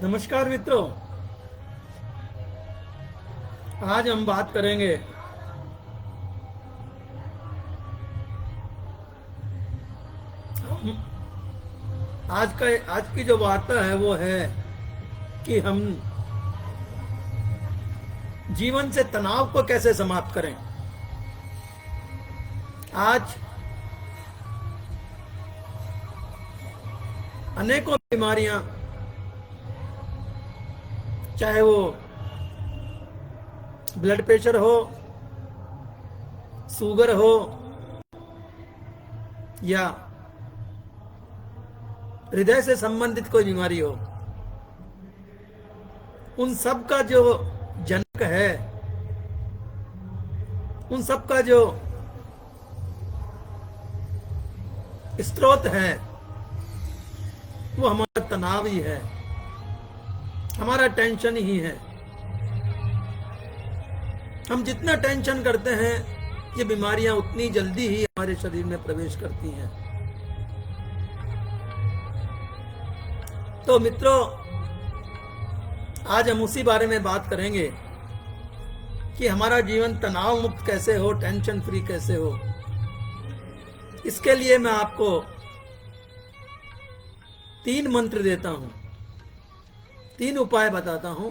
नमस्कार मित्रों। आज हम बात करेंगे आज की जो वार्ता है वो है कि हम जीवन से तनाव को कैसे समाप्त करें। आज अनेकों बीमारियां, चाहे वो ब्लड प्रेशर हो, शुगर हो या हृदय से संबंधित कोई बीमारी हो, उन सब का जो जनक है, उन सब का जो स्रोत है, वो हमारा तनाव ही है, हमारा टेंशन ही है। हम जितना टेंशन करते हैं, ये बीमारियां उतनी जल्दी ही हमारे शरीर में प्रवेश करती हैं। तो मित्रों, आज हम उसी बारे में बात करेंगे कि हमारा जीवन तनाव मुक्त कैसे हो, टेंशन फ्री कैसे हो। इसके लिए मैं आपको 3 मंत्र देता हूं, 3 उपाय बताता हूं।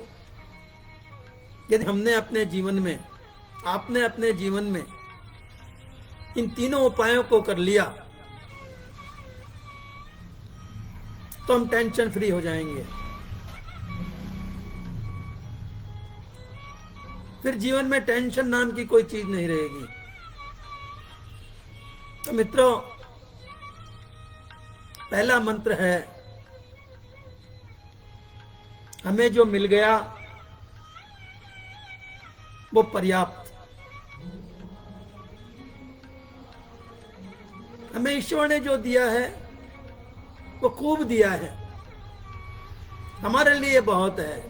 यदि आपने अपने जीवन में इन तीनों उपायों को कर लिया तो हम टेंशन फ्री हो जाएंगे। फिर जीवन में टेंशन नाम की कोई चीज नहीं रहेगी। तो मित्रों, पहला मंत्र है, हमें जो मिल गया वो पर्याप्त। हमें ईश्वर ने जो दिया है वो खूब दिया है, हमारे लिए बहुत है।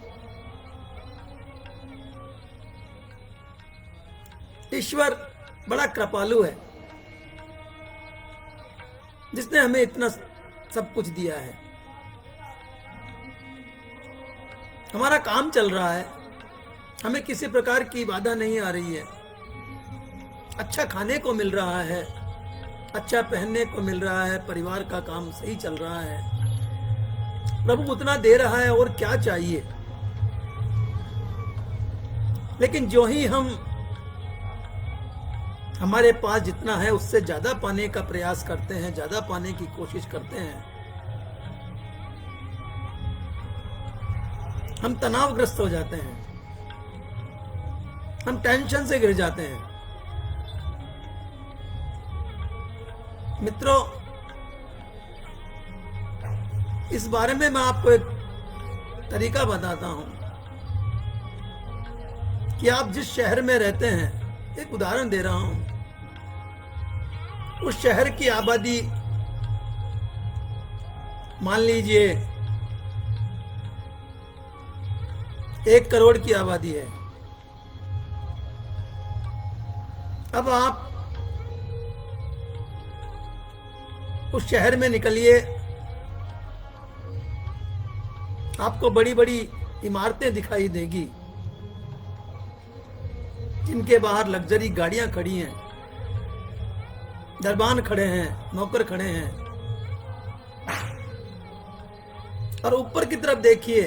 ईश्वर बड़ा कृपालु है, जिसने हमें इतना सब कुछ दिया है। हमारा काम चल रहा है, हमें किसी प्रकार की बाधा नहीं आ रही है। अच्छा खाने को मिल रहा है, अच्छा पहनने को मिल रहा है, परिवार का काम सही चल रहा है। प्रभु उतना दे रहा है, और क्या चाहिए। लेकिन जो ही हम हमारे पास जितना है उससे ज्यादा पाने का प्रयास करते हैं, ज्यादा पाने की कोशिश करते हैं, हम तनावग्रस्त हो जाते हैं, हम टेंशन से घिर जाते हैं। मित्रों, इस बारे में मैं आपको एक तरीका बताता हूं कि आप जिस शहर में रहते हैं, एक उदाहरण दे रहा हूं, उस शहर की आबादी मान लीजिए 1 करोड़ की आबादी है। अब आप उस शहर में निकलिए, आपको बड़ी बड़ी इमारतें दिखाई देगी, जिनके बाहर लग्जरी गाड़ियां खड़ी हैं, दरबान खड़े हैं, नौकर खड़े हैं। और ऊपर की तरफ देखिए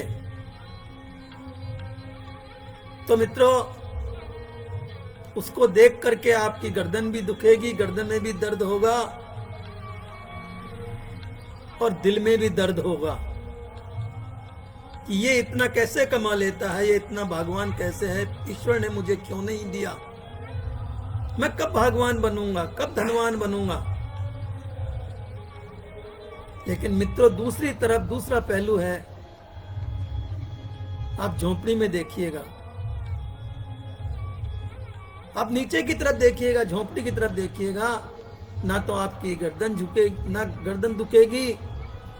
तो मित्रों, उसको देख करके आपकी गर्दन भी दुखेगी, गर्दन में भी दर्द होगा और दिल में भी दर्द होगा कि ये इतना कैसे कमा लेता है, ये इतना भागवान कैसे है, ईश्वर ने मुझे क्यों नहीं दिया, मैं कब भागवान बनूंगा, कब धनवान बनूंगा। लेकिन मित्रों, दूसरी तरफ दूसरा पहलू है। आप झोपड़ी में देखिएगा, आप नीचे की तरफ देखिएगा, झोपड़ी की तरफ देखिएगा, ना तो आपकी गर्दन झुकेगी, ना गर्दन दुखेगी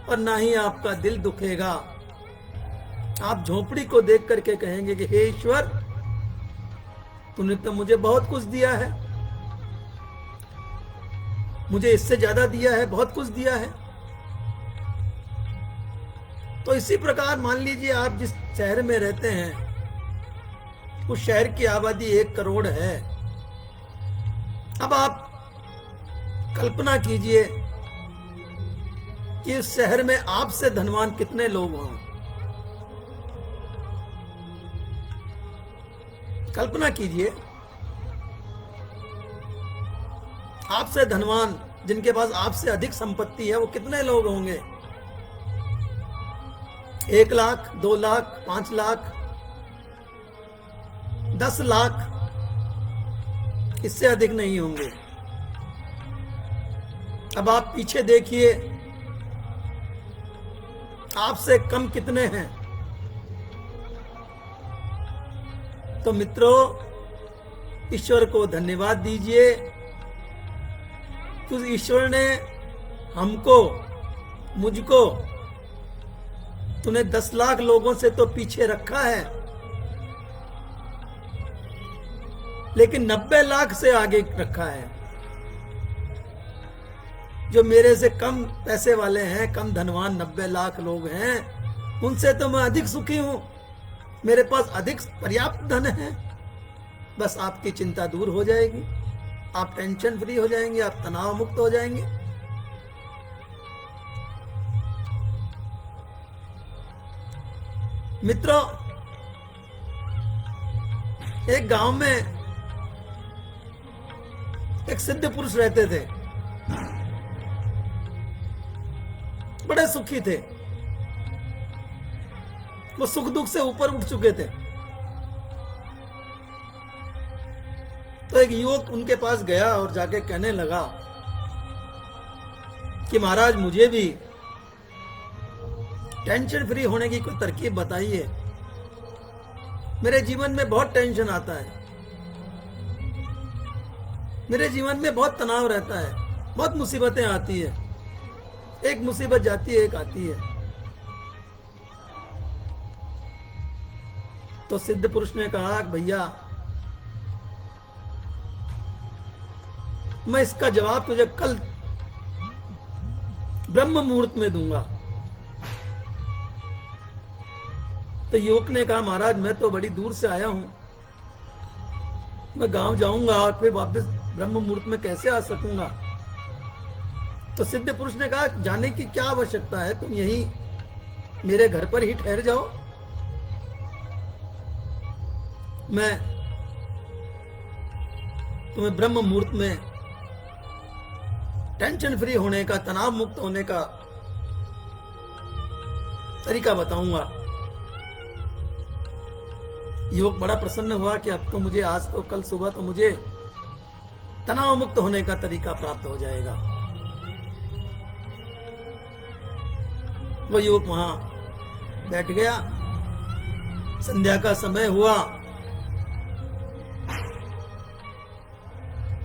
और ना ही आपका दिल दुखेगा। आप झोपड़ी को देख करके कहेंगे कि हे ईश्वर, तूने तो मुझे बहुत कुछ दिया है, मुझे इससे ज्यादा दिया है, बहुत कुछ दिया है। तो इसी प्रकार मान लीजिए आप जिस शहर में रहते हैं उस शहर की आबादी 1 करोड़ है। अब आप कल्पना कीजिए कि इस शहर में आपसे धनवान कितने लोग हों। कल्पना कीजिए आपसे धनवान, जिनके पास आपसे अधिक संपत्ति है, वो कितने लोग होंगे? 1 लाख, 2 लाख, 5 लाख, 10 लाख, इससे अधिक नहीं होंगे। अब आप पीछे देखिए आपसे कम कितने हैं? तो मित्रों, ईश्वर को धन्यवाद दीजिए कि उस ईश्वर ने हमको, मुझको, तूने 10 लाख लोगों से तो पीछे रखा है, लेकिन 90 लाख से आगे रखा है। जो मेरे से कम पैसे वाले हैं, कम धनवान 90 लाख लोग हैं, उनसे तो मैं अधिक सुखी हूं। मेरे पास अधिक पर्याप्त धन है। बस आपकी चिंता दूर हो जाएगी, आप टेंशन फ्री हो जाएंगे, आप तनाव मुक्त हो जाएंगे। मित्रों, एक गांव में एक सिद्ध पुरुष रहते थे, बड़े सुखी थे। वो सुख दुख से ऊपर उठ चुके थे। तो एक युवक उनके पास गया और जाके कहने लगा कि महाराज, मुझे भी टेंशन फ्री होने की कोई तरकीब बताइए। मेरे जीवन में बहुत टेंशन आता है, मेरे जीवन में बहुत तनाव रहता है, बहुत मुसीबतें आती है। एक मुसीबत जाती है, एक आती है। तो सिद्ध पुरुष ने कहा, भैया मैं इसका जवाब तुझे कल ब्रह्म मुहूर्त में दूंगा। तो युवक ने कहा, महाराज मैं तो बड़ी दूर से आया हूं, मैं गांव जाऊंगा और फिर वापस ब्रह्म मुहूर्त में कैसे आ सकूंगा? तो सिद्ध पुरुष ने कहा, जाने की क्या आवश्यकता है, तुम यही मेरे घर पर ही ठहर जाओ, मैं तुम्हें ब्रह्म मुहूर्त में टेंशन फ्री होने का, तनाव मुक्त होने का तरीका बताऊंगा। युवक बड़ा प्रसन्न हुआ कि अब तो मुझे, आज तो कल सुबह तो मुझे तनाव मुक्त होने का तरीका प्राप्त हो जाएगा। वो युवक वहां बैठ गया। संध्या का समय हुआ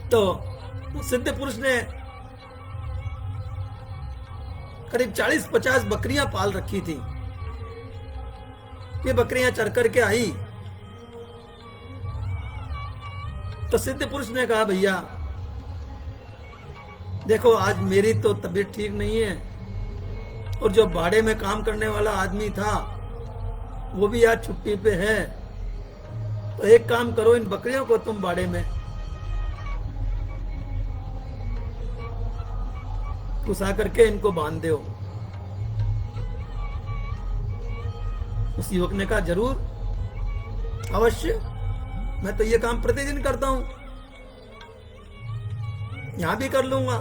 तो सिद्ध पुरुष ने करीब 40-50 बकरियां पाल रखी थी। ये बकरियां चर करके आई तो सिद्ध पुरुष ने कहा, भैया देखो, आज मेरी तो तबीयत ठीक नहीं है और जो बाड़े में काम करने वाला आदमी था वो भी आज छुट्टी पे है। तो एक काम करो, इन बकरियों को तुम बाड़े में घुसा करके इनको बांध दो। उस युवक ने कहा, जरूर, अवश्य, मैं तो ये काम प्रतिदिन करता हूं, यहां भी कर लूंगा।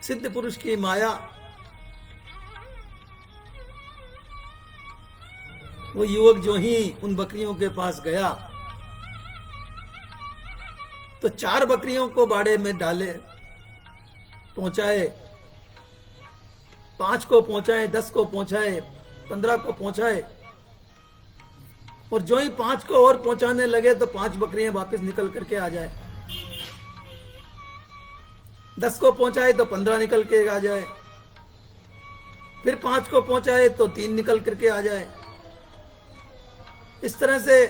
सिद्ध पुरुष की माया, वो युवक जो ही उन बकरियों के पास गया तो 4 बकरियों को बाड़े में डाले, पहुंचाए, 5 को पहुंचाए, 10 को पहुंचाए, 15 को पहुंचाए, और जो ही 5 को और पहुंचाने लगे तो 5 बकरियां वापस निकल करके आ जाए। 10 को पहुंचाए तो 15 निकल के आ जाए, फिर 5 को पहुंचाए तो 3 निकल करके आ जाए। इस तरह से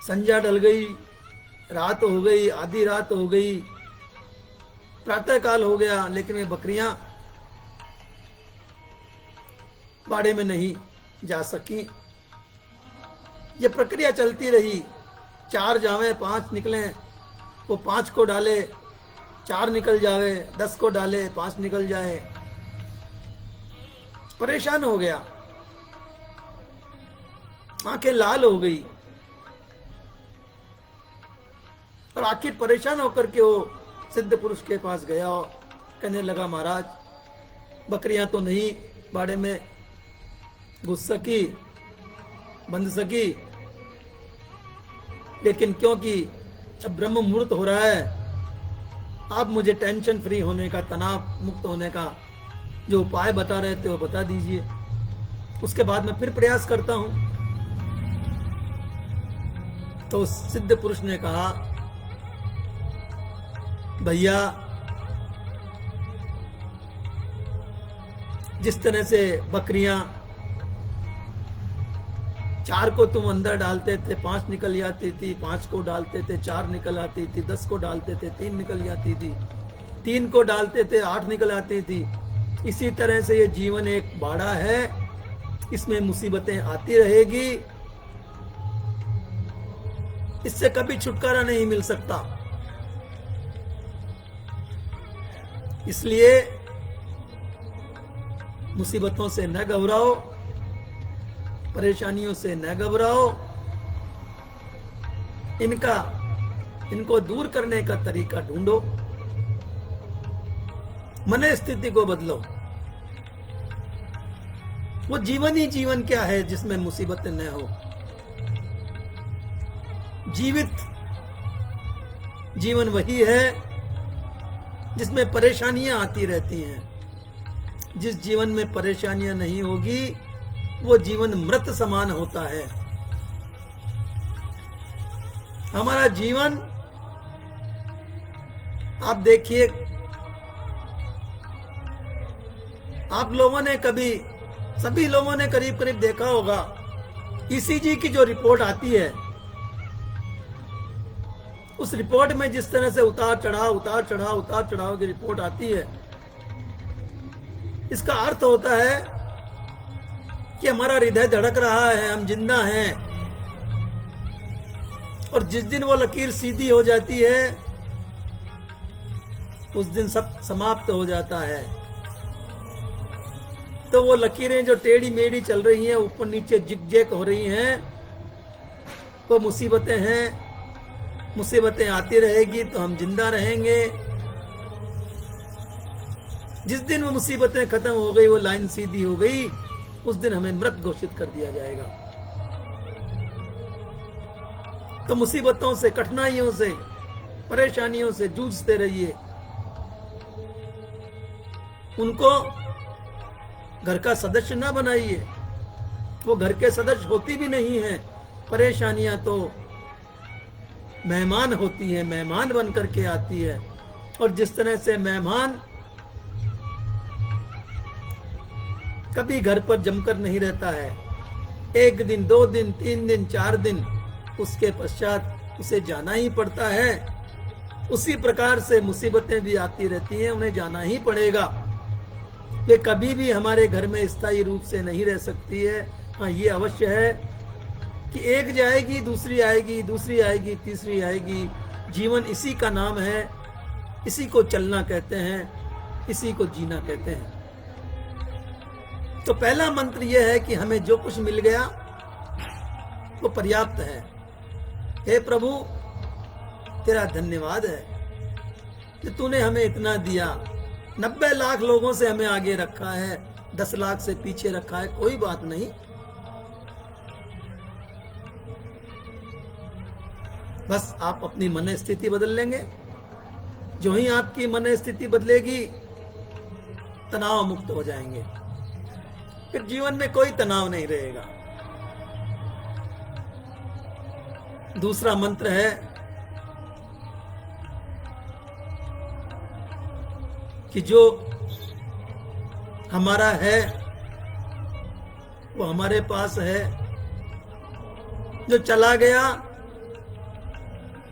संध्या ढल गई, रात हो गई, आधी रात हो गई, प्रातः काल हो गया, लेकिन ये बकरियां बाड़े में नहीं जा सकी। ये प्रक्रिया चलती रही। 4 जावे 5 निकले, वो 5 को डाले 4 निकल जावे, 10 को डाले 5 निकल जाए। परेशान हो गया, आंखें लाल हो गई और आखिर परेशान होकर के वो सिद्ध पुरुष के पास गया और कहने लगा, महाराज बकरियां तो नहीं बाड़े में घुस सकी, बंध सकी, लेकिन क्योंकि अब ब्रह्म मुहूर्त हो रहा है, आप मुझे टेंशन फ्री होने का, तनाव मुक्त होने का जो उपाय बता रहे थे वो बता दीजिए, उसके बाद मैं फिर प्रयास करता हूं। तो सिद्ध पुरुष ने कहा, भैया जिस तरह से बकरियां 4 को तुम अंदर डालते थे 5 निकल जाती थी, 5 को डालते थे 4 निकल आती थी, 10 को डालते थे 3 निकल जाती थी, 3 को डालते थे 8 निकल आती थी, इसी तरह से ये जीवन एक बाड़ा है, इसमें मुसीबतें आती रहेगी, इससे कभी छुटकारा नहीं मिल सकता। इसलिए मुसीबतों से न घबराओ, परेशानियों से न घबराओ, इनको दूर करने का तरीका ढूंढो, मन स्थिति को बदलो। वो जीवन ही जीवन क्या है जिसमें मुसीबतें न हो। जीवित जीवन वही है जिसमें परेशानियां आती रहती हैं। जिस जीवन में परेशानियां नहीं होगी वो जीवन मृत समान होता है। हमारा जीवन आप देखिए, आप लोगों ने कभी, सभी लोगों ने करीब करीब देखा होगा, ईसीजी की जो रिपोर्ट आती है, उस रिपोर्ट में जिस तरह से उतार चढ़ाव की रिपोर्ट आती है, इसका अर्थ होता है कि हमारा हृदय धड़क रहा है, हम जिंदा हैं। और जिस दिन वो लकीर सीधी हो जाती है उस दिन सब समाप्त हो जाता है। तो वो लकीरें जो टेढ़ी मेढ़ी चल रही हैं, ऊपर नीचे जिग-जैग हो रही हैं, वो मुसीबतें हैं। मुसीबतें आती रहेगी तो हम जिंदा रहेंगे। जिस दिन वो मुसीबतें खत्म हो गई, वो लाइन सीधी हो गई, उस दिन हमें मृत घोषित कर दिया जाएगा। तो मुसीबतों से, कठिनाइयों से, परेशानियों से जूझते रहिए। उनको घर का सदस्य ना बनाइए, वो घर के सदस्य होती भी नहीं है। परेशानियां तो मेहमान होती है, मेहमान बन करके आती है। और जिस तरह से मेहमान कभी घर पर जमकर नहीं रहता है, 1 दिन 2 दिन 3 दिन 4 दिन, उसके पश्चात उसे जाना ही पड़ता है। उसी प्रकार से मुसीबतें भी आती रहती हैं, उन्हें जाना ही पड़ेगा। वे कभी भी हमारे घर में स्थायी रूप से नहीं रह सकती है। हाँ, ये अवश्य है कि एक जाएगी, दूसरी आएगी, दूसरी आएगी, तीसरी आएगी। जीवन इसी का नाम है, इसी को चलना कहते हैं, इसी को जीना कहते हैं। तो पहला मंत्र यह है कि हमें जो कुछ मिल गया वो पर्याप्त है। हे प्रभु, तेरा धन्यवाद है कि तूने हमें इतना दिया। 90 लाख लोगों से हमें आगे रखा है, 10 लाख से पीछे रखा है, कोई बात नहीं। बस आप अपनी मन स्थिति बदल लेंगे। जो ही आपकी मन स्थिति बदलेगी, तनाव मुक्त हो जाएंगे। फिर जीवन में कोई तनाव नहीं रहेगा। दूसरा मंत्र है कि जो हमारा है वो हमारे पास है, जो चला गया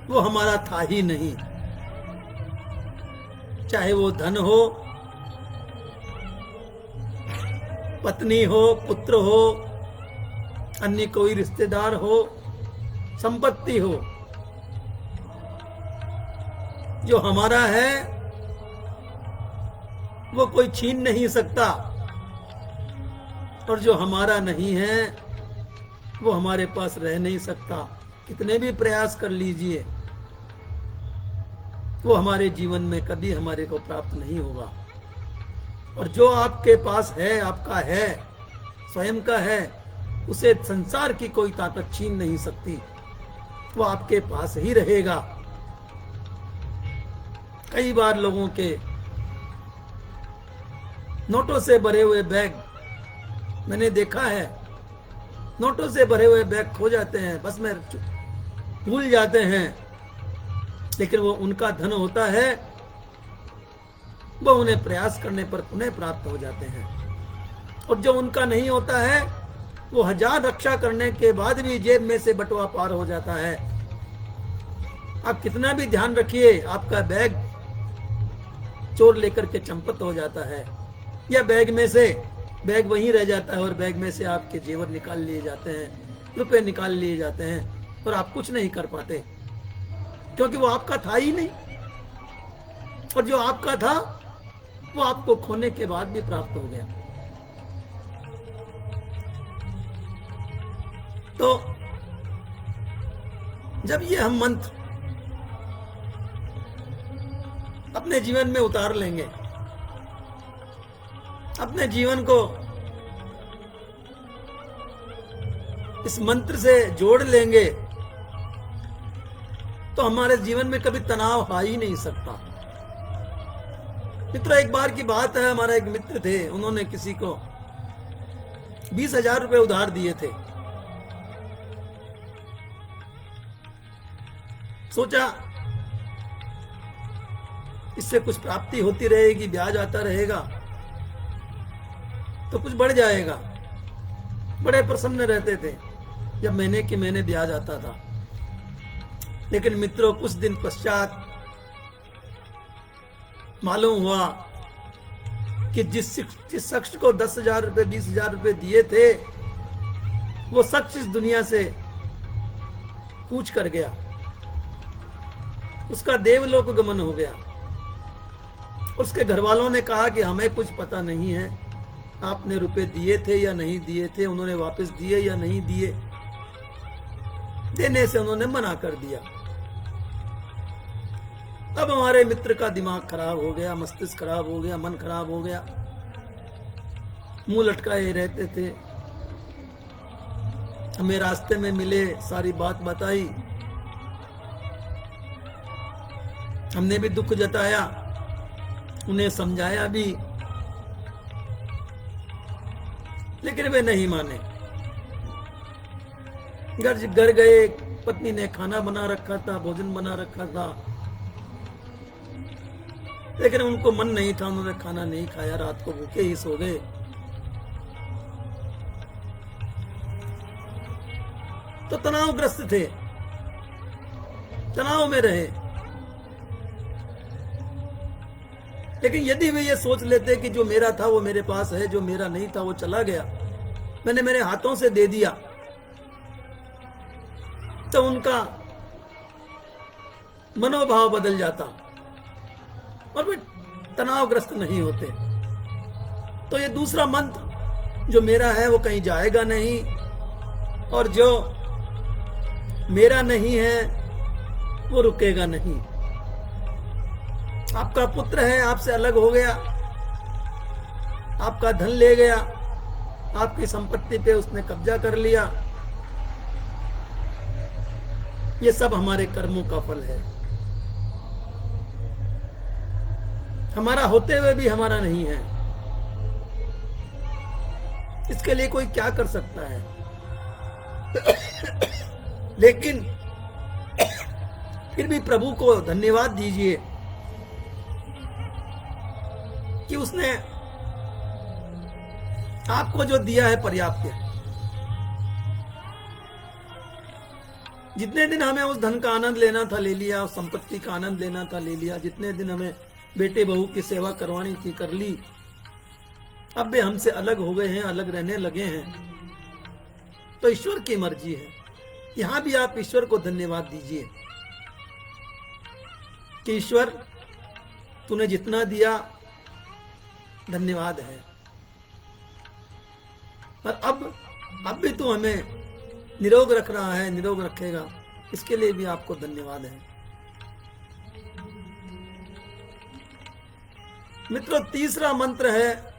वो हमारा था ही नहीं। चाहे वो धन हो, पत्नी हो, पुत्र हो, अन्य कोई रिश्तेदार हो, संपत्ति हो, जो हमारा है वो कोई छीन नहीं सकता, और जो हमारा नहीं है वो हमारे पास रह नहीं सकता। कितने भी प्रयास कर लीजिए, वो हमारे जीवन में कभी हमारे को प्राप्त नहीं होगा। और जो आपके पास है, आपका है, स्वयं का है, उसे संसार की कोई ताकत छीन नहीं सकती, वो आपके पास ही रहेगा। कई बार लोगों के नोटों से भरे हुए बैग मैंने देखा है, नोटों से भरे हुए बैग खो जाते हैं, बस में भूल जाते हैं, लेकिन वो उनका धन होता है, वो उन्हें प्रयास करने पर पुनः प्राप्त हो जाते हैं। और जो उनका नहीं होता है, वो हजार रक्षा करने के बाद भी जेब में से बटुआ पार हो जाता है। आप कितना भी ध्यान रखिए, आपका बैग चोर लेकर के चंपत हो जाता है, या बैग में से बैग वहीं रह जाता है, और बैग में से आपके जेवर निकाल लिए जाते हैं, रुपए निकाल लिए जाते हैं, और आप कुछ नहीं कर पाते, क्योंकि वो आपका था ही नहीं। और जो आपका था वो आपको खोने के बाद भी प्राप्त हो गया। तो जब ये हम मंत्र अपने जीवन में उतार लेंगे, अपने जीवन को इस मंत्र से जोड़ लेंगे, तो हमारे जीवन में कभी तनाव आ ही नहीं सकता। मित्रों, एक बार की बात है, हमारा एक मित्र थे, उन्होंने किसी को 20,000 रुपए उधार दिए थे। सोचा इससे कुछ प्राप्ति होती रहेगी, ब्याज आता रहेगा तो कुछ बढ़ जाएगा। बड़े प्रसन्न रहते थे जब महीने के महीने ब्याज आता था। लेकिन मित्रों, कुछ दिन पश्चात मालूम हुआ कि जिस शख्स को 10,000 रुपए 20,000 रुपए दिए थे, वो शख्स इस दुनिया से कूच कर गया, उसका देवलोक गमन हो गया। उसके घर वालों ने कहा कि हमें कुछ पता नहीं है, आपने रुपए दिए थे या नहीं दिए थे, उन्होंने वापस दिए या नहीं दिए। देने से उन्होंने मना कर दिया। अब हमारे मित्र का दिमाग खराब हो गया, मस्तिष्क खराब हो गया, मन खराब हो गया, मुंह लटकाए रहते थे। हमें रास्ते में मिले, सारी बात बताई, हमने भी दुख जताया, उन्हें समझाया भी, लेकिन वे नहीं माने। घर गए, पत्नी ने खाना बना रखा था, भोजन बना रखा था, लेकिन उनको मन नहीं था, उन्होंने खाना नहीं खाया, रात को भूखे ही सो गए। तो तनावग्रस्त थे, तनाव में रहे। लेकिन यदि वे ये सोच लेते कि जो मेरा था वो मेरे पास है, जो मेरा नहीं था वो चला गया, मैंने मेरे हाथों से दे दिया, तो उनका मनोभाव बदल जाता और वे तनावग्रस्त नहीं होते। तो ये दूसरा मंत्र, जो मेरा है वो कहीं जाएगा नहीं, और जो मेरा नहीं है वो रुकेगा नहीं। आपका पुत्र है, आपसे अलग हो गया, आपका धन ले गया, आपकी संपत्ति पे उसने कब्जा कर लिया, ये सब हमारे कर्मों का फल है। हमारा होते हुए भी हमारा नहीं है। इसके लिए कोई क्या कर सकता है? लेकिन फिर भी प्रभु को धन्यवाद दीजिए कि उसने आपको जो दिया है पर्याप्त है। जितने दिन हमें उस धन का आनंद लेना था ले लिया, उस संपत्ति का आनंद लेना था ले लिया, जितने दिन हमें बेटे बहू की सेवा करवानी थी कर ली, अब वे हमसे अलग हो गए हैं, अलग रहने लगे हैं, तो ईश्वर की मर्जी है। यहां भी आप ईश्वर को धन्यवाद दीजिए कि ईश्वर तूने जितना दिया धन्यवाद है, पर अब भी तू हमें निरोग रख रहा है, निरोग रखेगा, इसके लिए भी आपको धन्यवाद है। मित्रों, तीसरा मंत्र है,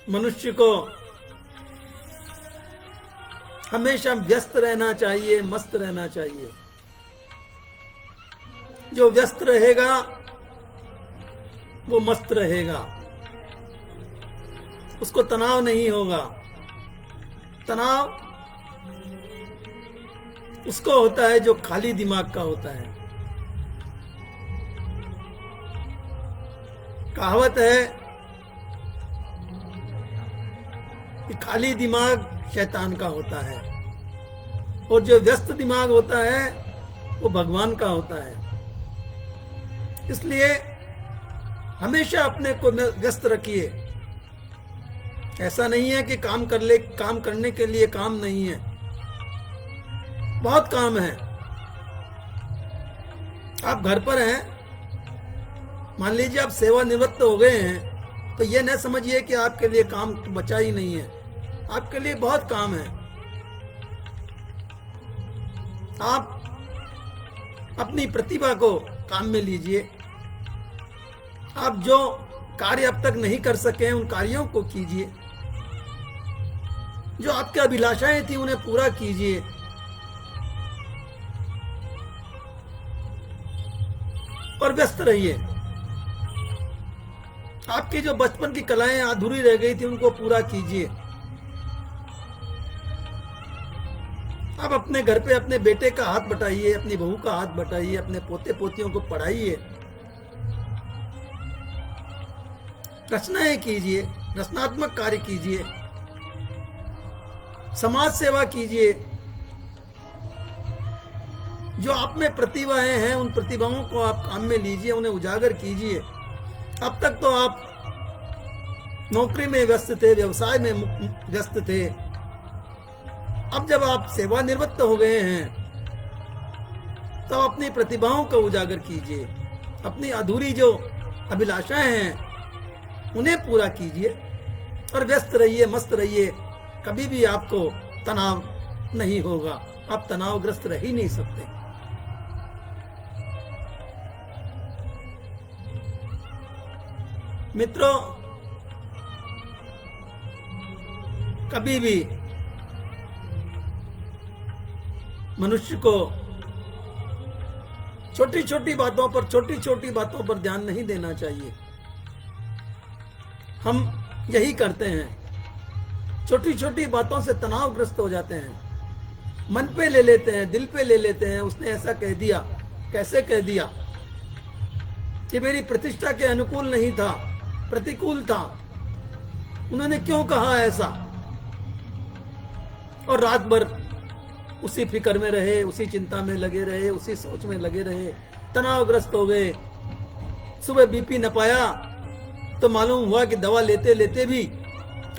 मनुष्य को हमेशा व्यस्त रहना चाहिए, मस्त रहना चाहिए। जो व्यस्त रहेगा वो मस्त रहेगा, उसको तनाव नहीं होगा। तनाव उसको होता है जो खाली दिमाग का होता है। कहावत है कि खाली दिमाग शैतान का होता है और जो व्यस्त दिमाग होता है वो भगवान का होता है। इसलिए हमेशा अपने को व्यस्त रखिए। ऐसा नहीं है कि काम करने के लिए काम नहीं है, बहुत काम है। आप घर पर हैं, मान लीजिए आप सेवानिवृत्त हो गए हैं, तो ये न समझिए कि आपके लिए काम बचा ही नहीं है, आपके लिए बहुत काम है। आप अपनी प्रतिभा को काम में लीजिए। आप जो कार्य अब तक नहीं कर सके हैं उन कार्यों को कीजिए। जो आपकी अभिलाषाएं थी उन्हें पूरा कीजिए। और व्यस्त रहिए। आपकी जो बचपन की कलाएं अधूरी रह गई थी उनको पूरा कीजिए। आप अपने घर पे अपने बेटे का हाथ बटाइए, अपनी बहू का हाथ बटाइए, अपने पोते पोतियों को पढ़ाइए, रचनाएं कीजिए, रचनात्मक कार्य कीजिए, समाज सेवा कीजिए। जो आप में प्रतिभाएं हैं उन प्रतिभाओं को आप काम में लीजिए, उन्हें उजागर कीजिए। अब तक तो आप नौकरी में व्यस्त थे, व्यवसाय में व्यस्त थे। अब जब आप सेवानिवृत्त हो गए हैं तो अपनी प्रतिभाओं को उजागर कीजिए। अपनी अधूरी जो अभिलाषाएं हैं उन्हें पूरा कीजिए और व्यस्त रहिए, मस्त रहिए। कभी भी आपको तनाव नहीं होगा। आप तनावग्रस्त रह ही नहीं सकते। मित्रों, कभी भी मनुष्य को छोटी छोटी बातों पर ध्यान नहीं देना चाहिए। हम यही करते हैं, छोटी छोटी बातों से तनावग्रस्त हो जाते हैं, मन पे ले लेते हैं, दिल पे ले लेते हैं। उसने ऐसा कह दिया, कैसे कह दिया, कि मेरी प्रतिष्ठा के अनुकूल नहीं था, प्रतिकूल था, उन्होंने क्यों कहा ऐसा। और रात भर उसी फिक्र में रहे, उसी चिंता में लगे रहे, उसी सोच में लगे रहे, तनावग्रस्त हो गए। सुबह बीपी न पाया तो मालूम हुआ कि दवा लेते लेते भी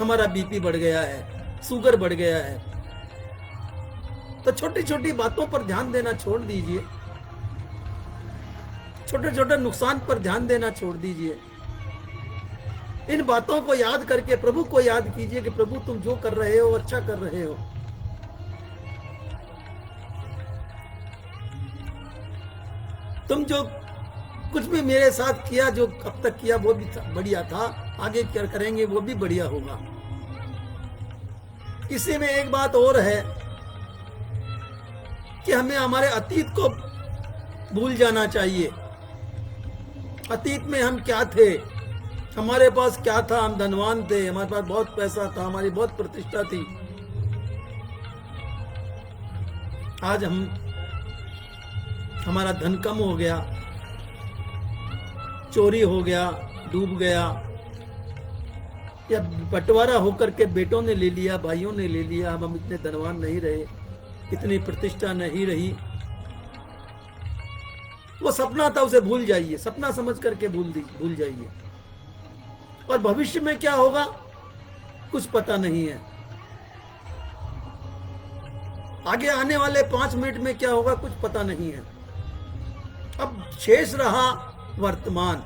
हमारा बीपी बढ़ गया है, शुगर बढ़ गया है। तो छोटी छोटी बातों पर ध्यान देना छोड़ दीजिए, छोटे छोटे नुकसान पर ध्यान देना छोड़ दीजिए। इन बातों को याद करके प्रभु को याद कीजिए कि प्रभु तुम जो कर रहे हो अच्छा कर रहे हो। तुम जो कुछ भी मेरे साथ किया, जो अब तक किया वो भी बढ़िया था, आगे क्या करेंगे वो भी बढ़िया होगा। इसी में एक बात और है कि हमें हमारे अतीत को भूल जाना चाहिए। अतीत में हम क्या थे, हमारे पास क्या था, हम धनवान थे, हमारे पास बहुत पैसा था, हमारी बहुत प्रतिष्ठा थी। आज हमारा धन कम हो गया, चोरी हो गया, डूब गया, या बंटवारा होकर के बेटों ने ले लिया, भाइयों ने ले लिया। हम इतने धनवान नहीं रहे, इतनी प्रतिष्ठा नहीं रही। वो सपना था, उसे भूल जाइए, सपना समझ करके भूल जाइए। और भविष्य में क्या होगा कुछ पता नहीं है। आगे आने वाले 5 मिनट में क्या होगा कुछ पता नहीं है। अब शेष रहा वर्तमान।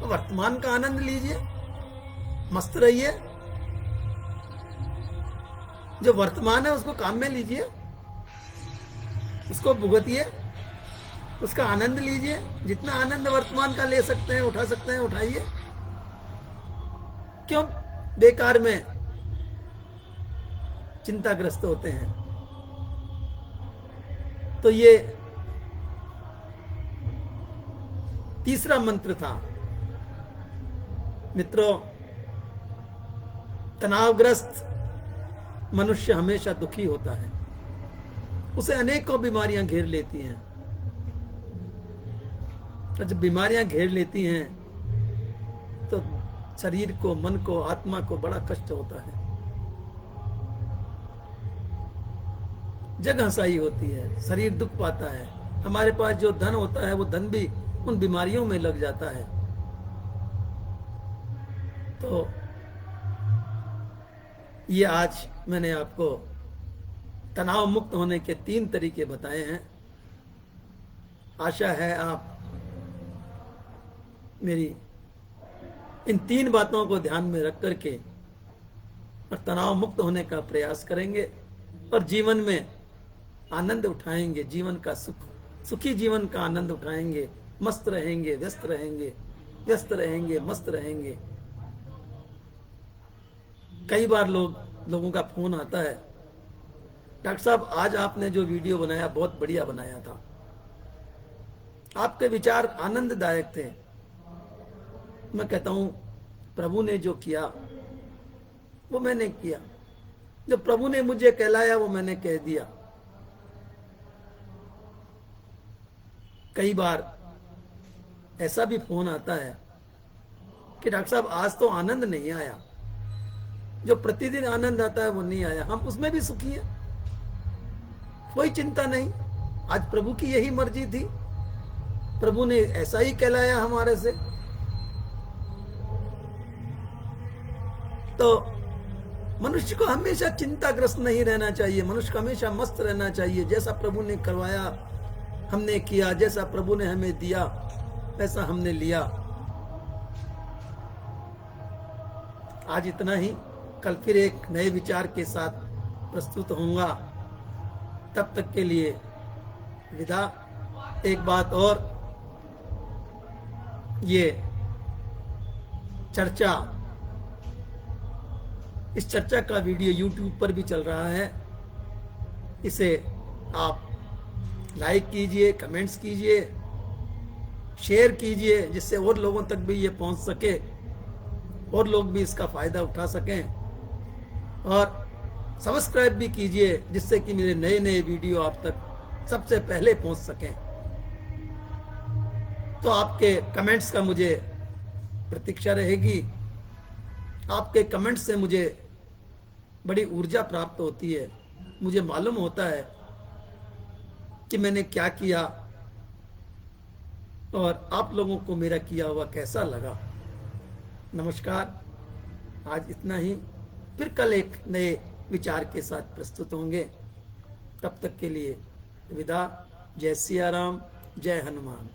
वर्तमान का आनंद लीजिए, मस्त रहिए। जो वर्तमान है उसको काम में लीजिए, उसको भुगतिए, उसका आनंद लीजिए। जितना आनंद वर्तमान का ले सकते हैं, उठा सकते हैं, उठाइए। क्यों बेकार में चिंताग्रस्त होते हैं? तो ये तीसरा मंत्र था मित्रों। तनावग्रस्त मनुष्य हमेशा दुखी होता है, उसे अनेकों बीमारियां घेर लेती हैं। और जब बीमारियां घेर लेती हैं तो शरीर को, मन को, आत्मा को बड़ा कष्ट होता है, जग हंसाई होती है, शरीर दुख पाता है। हमारे पास जो धन होता है वो धन भी उन बीमारियों में लग जाता है। तो ये आज मैंने आपको तनाव मुक्त होने के 3 तरीके बताए हैं। आशा है आप मेरी इन 3 बातों को ध्यान में रख करके और तनाव मुक्त होने का प्रयास करेंगे और जीवन में आनंद उठाएंगे। जीवन का सुखी जीवन का आनंद उठाएंगे। मस्त रहेंगे, व्यस्त रहेंगे, व्यस्त रहेंगे, मस्त रहेंगे। कई बार लोगों का फोन आता है, डॉक्टर साहब आज आपने जो वीडियो बनाया बहुत बढ़िया बनाया था, आपके विचार आनंददायक थे। मैं कहता हूं प्रभु ने जो किया वो मैंने किया, जो प्रभु ने मुझे कहलाया वो मैंने कह दिया। कई बार ऐसा भी फोन आता है कि डॉक्टर साहब आज तो आनंद नहीं आया, जो प्रतिदिन आनंद आता है वो नहीं आया। हम उसमें भी सुखी हैं, कोई चिंता नहीं। आज प्रभु की यही मर्जी थी, प्रभु ने ऐसा ही कहलाया हमारे से। तो मनुष्य को हमेशा चिंताग्रस्त नहीं रहना चाहिए, मनुष्य को हमेशा मस्त रहना चाहिए। जैसा प्रभु ने करवाया हमने किया, जैसा प्रभु ने हमें दिया वैसा हमने लिया। आज इतना ही, कल फिर एक नए विचार के साथ प्रस्तुत होऊंगा। तब तक के लिए विदा। एक बात और, ये चर्चा, इस चर्चा का वीडियो YouTube पर भी चल रहा है। इसे आप लाइक कीजिए, कमेंट्स कीजिए, शेयर कीजिए, जिससे और लोगों तक भी ये पहुंच सके और लोग भी इसका फायदा उठा सकें। और सब्सक्राइब भी कीजिए, जिससे कि मेरे नए नए वीडियो आप तक सबसे पहले पहुंच सकें। तो आपके कमेंट्स का मुझे प्रतीक्षा रहेगी। आपके कमेंट्स से मुझे बड़ी ऊर्जा प्राप्त होती है। मुझे मालूम होता है कि मैंने क्या किया और आप लोगों को मेरा किया हुआ कैसा लगा। नमस्कार, आज इतना ही। फिर कल एक नए विचार के साथ प्रस्तुत होंगे। तब तक के लिए विदा। जय सिया राम, जय हनुमान।